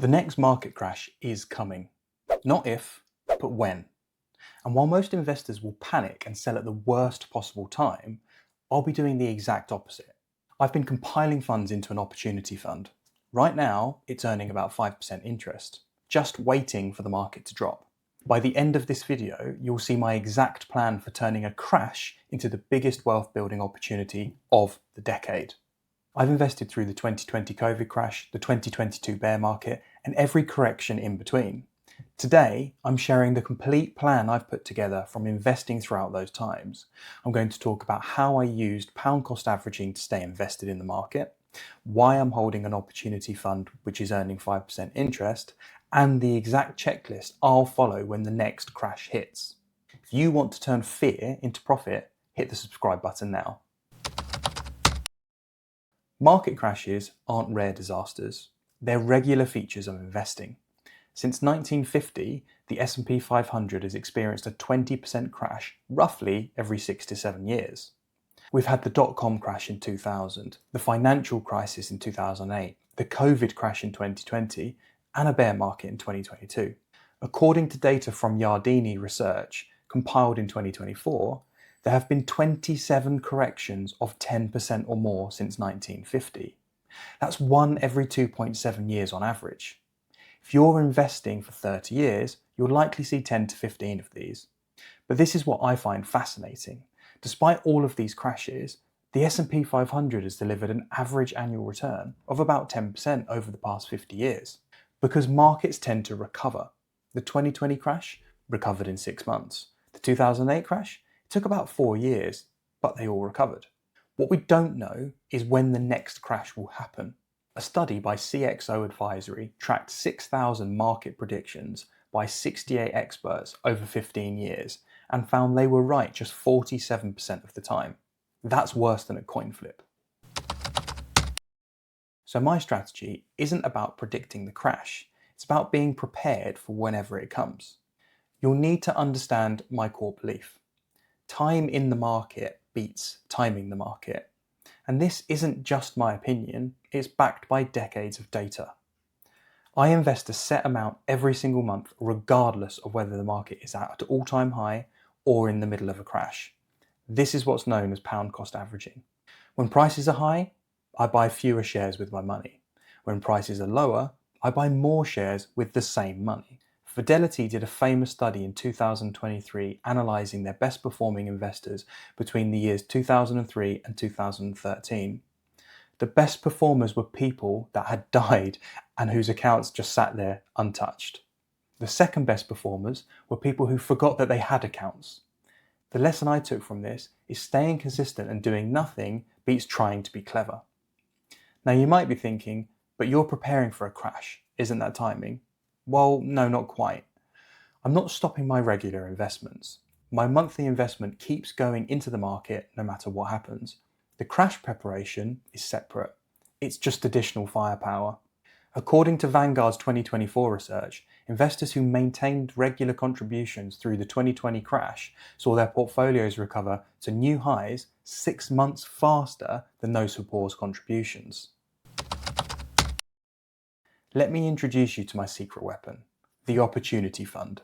The next market crash is coming. Not if, but when. And while most investors will panic and sell at the worst possible time, I'll be doing the exact opposite. I've been compiling funds into an opportunity fund. Right now, it's earning about 5% interest, just waiting for the market to drop. By the end of this video, you'll see my exact plan for turning a crash into the biggest wealth building opportunity of the decade. I've invested through the 2020 COVID crash, the 2022 bear market, and every correction in between. Today, I'm sharing the complete plan I've put together from investing throughout those times. I'm going to talk about how I used pound cost averaging to stay invested in the market, why I'm holding an opportunity fund which is earning 5% interest, and the exact checklist I'll follow when the next crash hits. If you want to turn fear into profit, hit the subscribe button now. Market crashes aren't rare disasters. They're regular features of investing. Since 1950, the S&P 500 has experienced a 20% crash roughly every 6 to 7 years. We've had the dot-com crash in 2000, the financial crisis in 2008, the COVID crash in 2020, and a bear market in 2022. According to data from Yardeni Research, compiled in 2024, there have been 27 corrections of 10% or more since 1950. That's one every 2.7 years on average. If you're investing for 30 years, you'll likely see 10 to 15 of these. But this is what I find fascinating. Despite all of these crashes, the S&P 500 has delivered an average annual return of about 10% over the past 50 years. Because markets tend to recover. The 2020 crash recovered in 6 months. The 2008 crash took about 4 years, but they all recovered. What we don't know is when the next crash will happen. A study by CXO Advisory tracked 6,000 market predictions by 68 experts over 15 years and found they were right just 47% of the time. That's worse than a coin flip. So my strategy isn't about predicting the crash, it's about being prepared for whenever it comes. You'll need to understand my core belief. Time in the market beats timing the market. And this isn't just my opinion, it's backed by decades of data. I invest a set amount every single month, regardless of whether the market is at an all-time high or in the middle of a crash. This is what's known as pound cost averaging. When prices are high, I buy fewer shares with my money. When prices are lower, I buy more shares with the same money. Fidelity did a famous study in 2023 analysing their best performing investors between the years 2003 and 2013. The best performers were people that had died and whose accounts just sat there untouched. The second best performers were people who forgot that they had accounts. The lesson I took from this is staying consistent and doing nothing beats trying to be clever. Now you might be thinking, but you're preparing for a crash, isn't that timing? Well, no, not quite. I'm not stopping my regular investments. My monthly investment keeps going into the market no matter what happens. The crash preparation is separate. It's just additional firepower. According to Vanguard's 2024 research, investors who maintained regular contributions through the 2020 crash saw their portfolios recover to new highs 6 months faster than those who paused contributions. Let me introduce you to my secret weapon, the Opportunity Fund.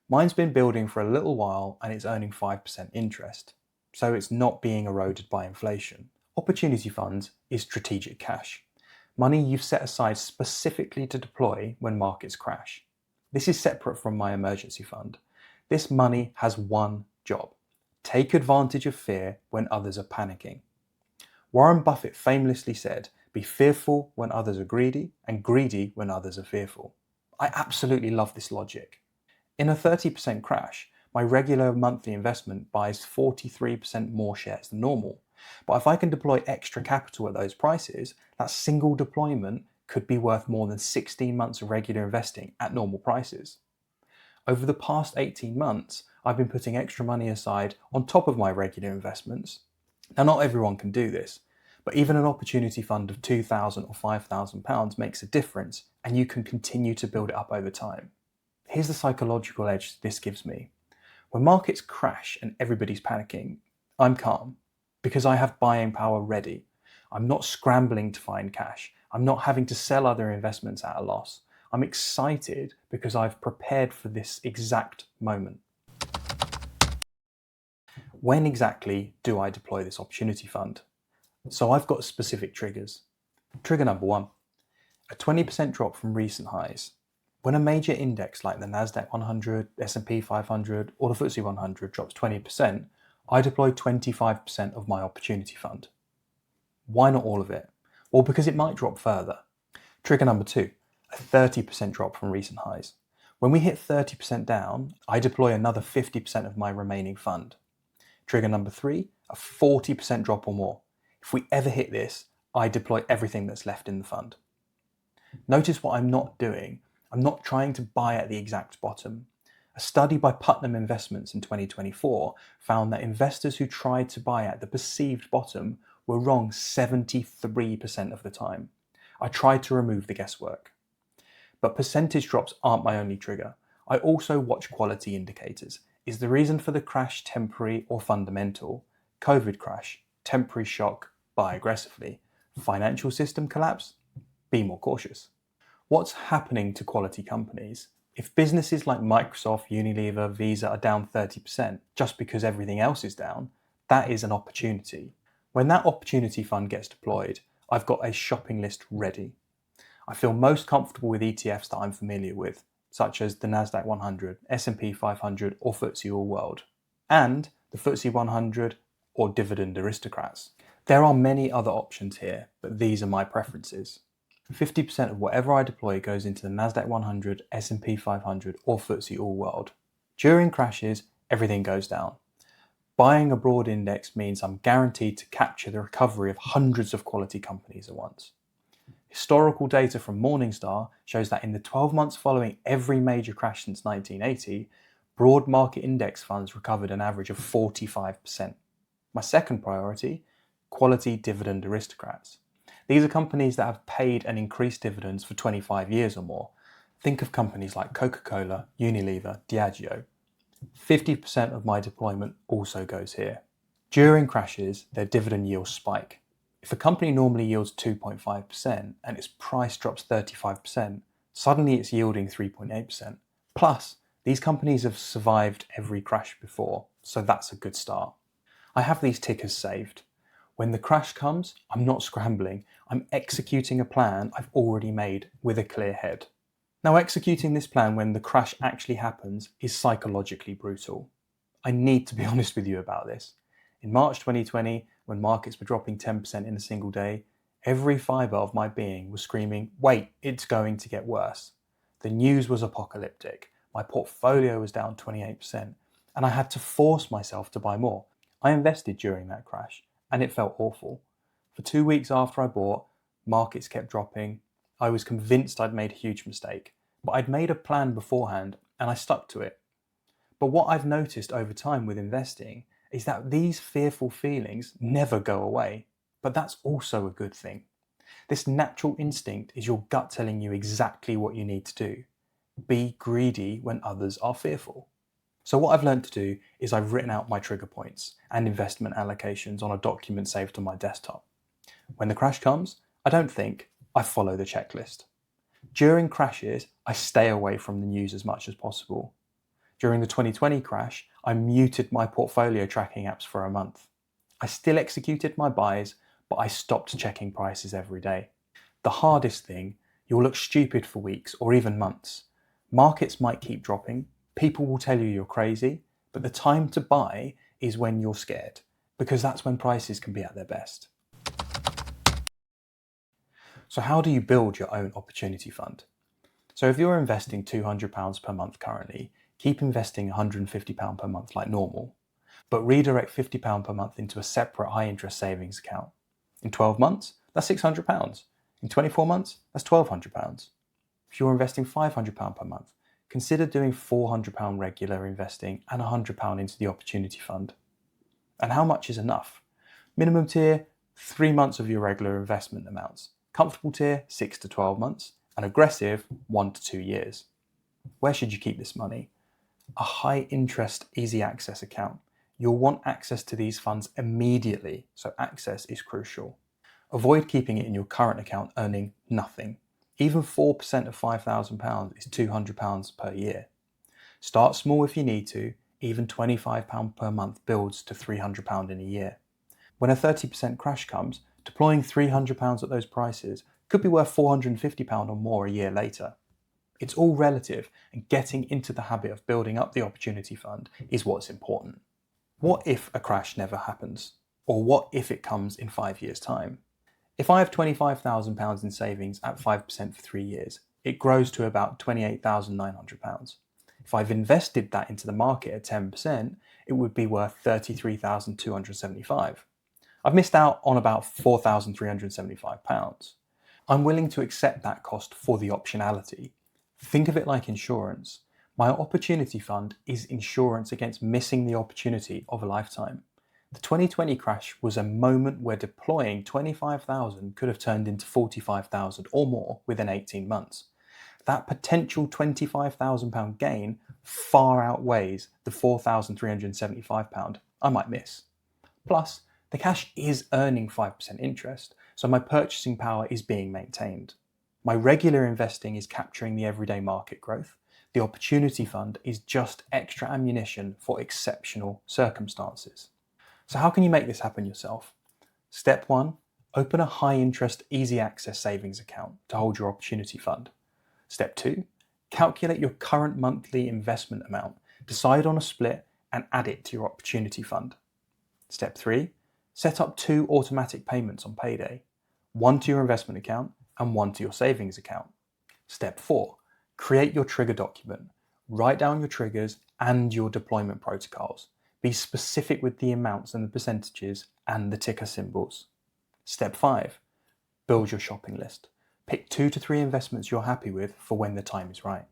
Mine's been building for a little while and it's earning 5% interest, so it's not being eroded by inflation. Opportunity Funds is strategic cash, money you've set aside specifically to deploy when markets crash. This is separate from my emergency fund. This money has one job: take advantage of fear when others are panicking. Warren Buffett famously said, "Be fearful when others are greedy and greedy when others are fearful." I absolutely love this logic. In a 30% crash, my regular monthly investment buys 43% more shares than normal. But if I can deploy extra capital at those prices, that single deployment could be worth more than 16 months of regular investing at normal prices. Over the past 18 months, I've been putting extra money aside on top of my regular investments. Now, not everyone can do this, but even an opportunity fund of £2,000 or £5,000 makes a difference, and you can continue to build it up over time. Here's the psychological edge this gives me. When markets crash and everybody's panicking, I'm calm because I have buying power ready. I'm not scrambling to find cash. I'm not having to sell other investments at a loss. I'm excited because I've prepared for this exact moment. When exactly do I deploy this opportunity fund? So I've got specific triggers. Trigger number 1, a 20% drop from recent highs. When a major index like the Nasdaq 100, S&P 500 or the FTSE 100 drops 20%, I deploy 25% of my opportunity fund. Why not all of it? Well, because it might drop further. Trigger number 2, a 30% drop from recent highs. When we hit 30% down, I deploy another 50% of my remaining fund. Trigger number 3, a 40% drop or more. If we ever hit this, I deploy everything that's left in the fund. Notice what I'm not doing. I'm not trying to buy at the exact bottom. A study by Putnam Investments in 2024 found that investors who tried to buy at the perceived bottom were wrong 73% of the time. I tried to remove the guesswork. But percentage drops aren't my only trigger. I also watch quality indicators. Is the reason for the crash temporary or fundamental? COVID crash, temporary shock, buy aggressively. Financial system collapse? Be more cautious. What's happening to quality companies? If businesses like Microsoft, Unilever, Visa are down 30% just because everything else is down, that is an opportunity. When that opportunity fund gets deployed, I've got a shopping list ready. I feel most comfortable with ETFs that I'm familiar with, such as the Nasdaq 100, S&P 500 or FTSE All World, and the FTSE 100 or Dividend Aristocrats. There are many other options here, but these are my preferences. 50% of whatever I deploy goes into the Nasdaq 100, S&P 500 or FTSE All World. During crashes, everything goes down. Buying a broad index means I'm guaranteed to capture the recovery of hundreds of quality companies at once. Historical data from Morningstar shows that in the 12 months following every major crash since 1980, broad market index funds recovered an average of 45%. My second priority, quality dividend aristocrats. These are companies that have paid and increased dividends for 25 years or more. Think of companies like Coca-Cola, Unilever, Diageo. 50% of my deployment also goes here. During crashes, their dividend yields spike. If a company normally yields 2.5% and its price drops 35%, suddenly it's yielding 3.8%. Plus, these companies have survived every crash before, so that's a good start. I have these tickers saved. When the crash comes, I'm not scrambling, I'm executing a plan I've already made with a clear head. Now, executing this plan when the crash actually happens is psychologically brutal. I need to be honest with you about this. In March 2020, when markets were dropping 10% in a single day, every fibre of my being was screaming, wait, it's going to get worse. The news was apocalyptic, my portfolio was down 28%, and I had to force myself to buy more. I invested during that crash, and it felt awful. For 2 weeks after I bought, markets kept dropping. I was convinced I'd made a huge mistake, but I'd made a plan beforehand and I stuck to it. But what I've noticed over time with investing is that these fearful feelings never go away, but that's also a good thing. This natural instinct is your gut telling you exactly what you need to do. Be greedy when others are fearful. So what I've learned to do is I've written out my trigger points and investment allocations on a document saved on my desktop. When the crash comes, I don't think, I follow the checklist. During crashes, I stay away from the news as much as possible. During the 2020 crash, I muted my portfolio tracking apps for a month. I still executed my buys, but I stopped checking prices every day. The hardest thing, you'll look stupid for weeks or even months. Markets might keep dropping, people will tell you you're crazy, but the time to buy is when you're scared, because that's when prices can be at their best. So how do you build your own opportunity fund? So if you're investing £200 per month currently, keep investing £150 per month like normal, but redirect £50 per month into a separate high interest savings account. In 12 months, that's £600. In 24 months, that's £1,200. If you're investing £500 per month, consider doing £400 regular investing and £100 into the opportunity fund. And how much is enough? Minimum tier, 3 months of your regular investment amounts. Comfortable tier, 6 to 12 months. And aggressive, 1 to 2 years. Where should you keep this money? A high interest, easy access account. You'll want access to these funds immediately, so access is crucial. Avoid keeping it in your current account earning nothing. Even 4% of £5,000 is £200 per year. Start small if you need to. Even £25 per month builds to £300 in a year. When a 30% crash comes, deploying £300 at those prices could be worth £450 or more a year later. It's all relative, and getting into the habit of building up the opportunity fund is what's important. What if a crash never happens? Or what if it comes in 5 years' time? If I have £25,000 in savings at 5% for 3 years, it grows to about £28,900. If I've invested that into the market at 10%, it would be worth £33,275. I've missed out on about £4,375. I'm willing to accept that cost for the optionality. Think of it like insurance. My opportunity fund is insurance against missing the opportunity of a lifetime. The 2020 crash was a moment where deploying 25,000 could have turned into 45,000 or more within 18 months. That potential £25,000 gain far outweighs the £4,375 I might miss. Plus, the cash is earning 5% interest, so my purchasing power is being maintained. My regular investing is capturing the everyday market growth. The opportunity fund is just extra ammunition for exceptional circumstances. So how can you make this happen yourself? Step 1, open a high interest, easy access savings account to hold your opportunity fund. Step 2, calculate your current monthly investment amount, decide on a split and add it to your opportunity fund. Step 3, set up 2 automatic payments on payday, one to your investment account and one to your savings account. Step 4, create your trigger document. Write down your triggers and your deployment protocols. Be specific with the amounts and the percentages and the ticker symbols. Step 5, build your shopping list. Pick 2 to 3 investments you're happy with for when the time is right.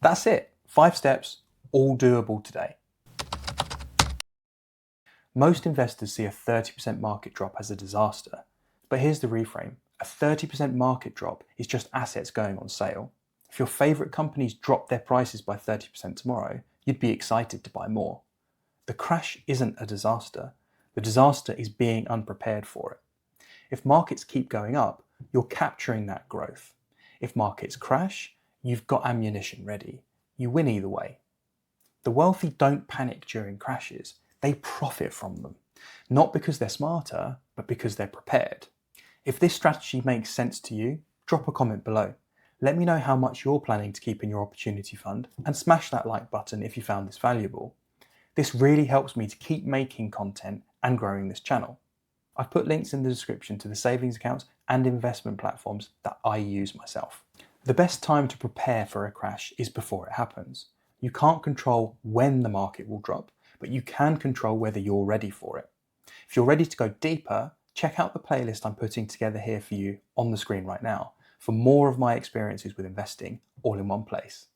That's it. 5 steps, all doable today. Most investors see a 30% market drop as a disaster, but here's the reframe. A 30% market drop is just assets going on sale. If your favourite companies drop their prices by 30% tomorrow, you'd be excited to buy more. The crash isn't a disaster. The disaster is being unprepared for it. If markets keep going up, you're capturing that growth. If markets crash, you've got ammunition ready. You win either way. The wealthy don't panic during crashes. They profit from them. Not because they're smarter, but because they're prepared. If this strategy makes sense to you, drop a comment below. Let me know how much you're planning to keep in your opportunity fund, and smash that like button if you found this valuable. This really helps me to keep making content and growing this channel. I've put links in the description to the savings accounts and investment platforms that I use myself. The best time to prepare for a crash is before it happens. You can't control when the market will drop, but you can control whether you're ready for it. If you're ready to go deeper, check out the playlist I'm putting together here for you on the screen right now for more of my experiences with investing all in one place.